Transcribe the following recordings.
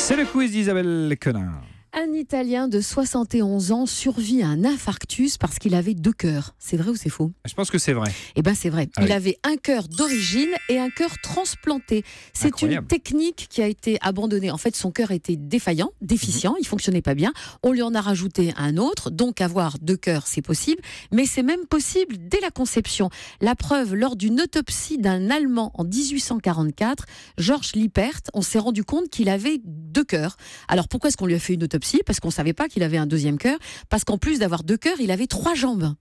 C'est le quiz d'Isabelle Quenin. Un Italien de 71 ans survit à un infarctus parce qu'il avait 2 cœurs. C'est vrai ou c'est faux? Je pense que c'est vrai. Eh bien c'est vrai. Ah Il oui. avait un cœur d'origine et un cœur transplanté. C'est Incroyable. une technique qui a été abandonnée. En fait, son cœur était déficient, il fonctionnait pas bien. On lui en a rajouté un autre. Donc avoir 2 cœurs, c'est possible. Mais c'est même possible dès la conception. La preuve, lors d'une autopsie d'un Allemand en 1844, Georges Lippert, on s'est rendu compte qu'il avait 2 cœurs. Alors pourquoi est-ce qu'on lui a fait une autopsie? Parce qu'on ne savait pas qu'il avait un 2e cœur. Parce qu'en plus d'avoir 2 cœurs, il avait 3 jambes.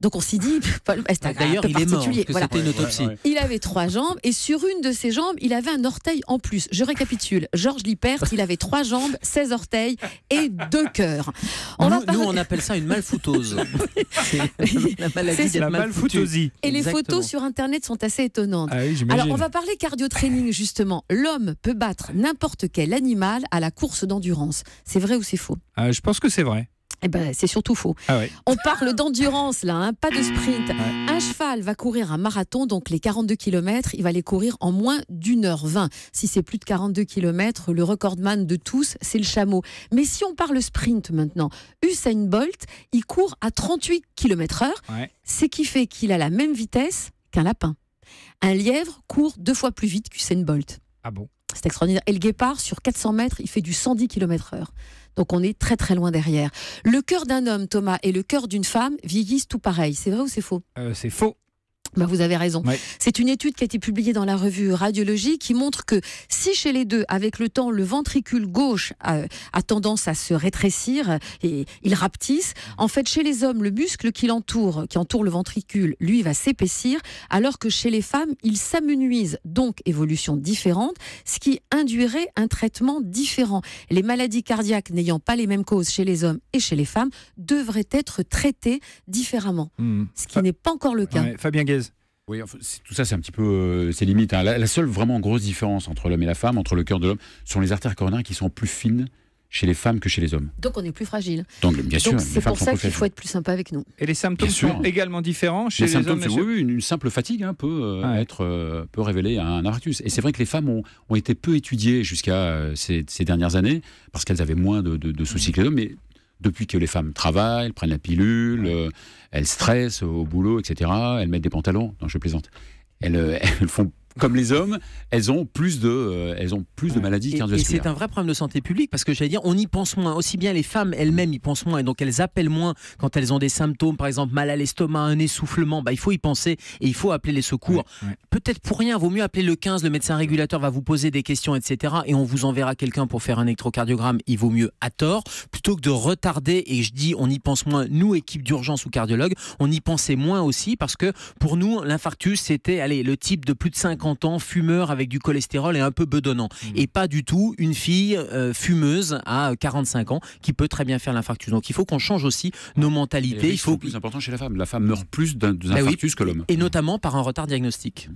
Donc on s'est dit, D'ailleurs, il est mort, parce que c'était une autopsie. Il avait 3 jambes et sur une de ses jambes, il avait un orteil en plus. Je récapitule. Georges Lippert, il avait 3 jambes, 16 orteils et 2 cœurs. Nous, on appelle ça une malfoutose. C'est la maladie C'est d'être la malfoutu. malfoutose. Et les Exactement. photos sur Internet sont assez étonnantes. Ah oui, j'imagine. Alors, on va parler cardio-training, justement. L'homme peut battre n'importe quel animal à la course d'endurance. C'est vrai ou c'est faux? Je pense que c'est vrai. Eh ben, c'est surtout faux. Ah ouais. On parle d'endurance, là, hein, pas de sprint. Un cheval va courir un marathon, donc les 42 km, il va les courir en moins d'1h20. Si c'est plus de 42 km, le recordman de tous, c'est le chameau. Mais si on parle sprint maintenant, Usain Bolt, il court à 38 km/h, Ouais. ce qui fait qu'il a la même vitesse qu'un lapin. Un lièvre court 2 fois plus vite qu'Usain Bolt. Ah bon? C'est extraordinaire. Et le guépard, sur 400 mètres, il fait du 110 km/h. Donc on est très très loin derrière. Le cœur d'un homme, Thomas, et le cœur d'une femme vieillissent tout pareil. C'est vrai ou c'est faux? C'est faux. Ben, vous avez raison. Ouais. C'est une étude qui a été publiée dans la revue Radiologie qui montre que si chez les deux, avec le temps, le ventricule gauche a tendance à se rétrécir et il rapetisse, en fait, chez les hommes, le muscle qui entoure le ventricule, lui, va s'épaissir, alors que chez les femmes, il s'amenuise. Donc, évolution différente, ce qui induirait un traitement différent. Les maladies cardiaques n'ayant pas les mêmes causes chez les hommes et chez les femmes devraient être traitées différemment. Ce qui n'est pas encore le cas. Ouais. Fabien Guez. Oui, enfin, tout ça, c'est un petit peu ses limites. Hein. La seule vraiment grosse différence entre l'homme et la femme, entre le cœur de l'homme, sont les artères coronaires qui sont plus fines chez les femmes que chez les hommes. Donc, on est plus fragile. Donc, bien sûr, Donc, les c'est femmes pour sont ça plus qu'il fragiles. faut être plus sympa avec nous. Et les symptômes Bien sûr. sont également différents chez Les les symptômes, hommes, messieurs? oui, une simple fatigue peut révéler un infarctus. Et c'est vrai que les femmes ont été peu étudiées jusqu'à ces dernières années, parce qu'elles avaient moins de soucis que les hommes, mais depuis que les femmes travaillent, elles prennent la pilule, elles stressent au boulot, etc., elles mettent des pantalons, non je plaisante, elles font comme les hommes, elles ont plus de maladies Et cardiovasculaires. c'est un vrai problème de santé publique parce que j'allais dire, on y pense moins. Aussi bien les femmes elles-mêmes y pensent moins et donc elles appellent moins quand elles ont des symptômes, par exemple mal à l'estomac, un essoufflement. Il faut y penser et il faut appeler les secours. Ouais. Peut-être pour rien, vaut mieux appeler le 15, le médecin régulateur va vous poser des questions, etc. Et on vous enverra quelqu'un pour faire un électrocardiogramme. Il vaut mieux à tort plutôt que de retarder. Et je dis, on y pense moins. Nous, équipe d'urgence ou cardiologue, on y pensait moins aussi parce que pour nous, l'infarctus, c'était le type de plus de 50 ans, fumeur avec du cholestérol et un peu bedonnant. Et pas du tout une fille fumeuse à 45 ans qui peut très bien faire l'infarctus. Donc il faut qu'on change aussi nos mentalités. Il faut plus important chez la femme. La femme meurt plus d'un infarctus que l'homme. Et notamment par un retard diagnostique.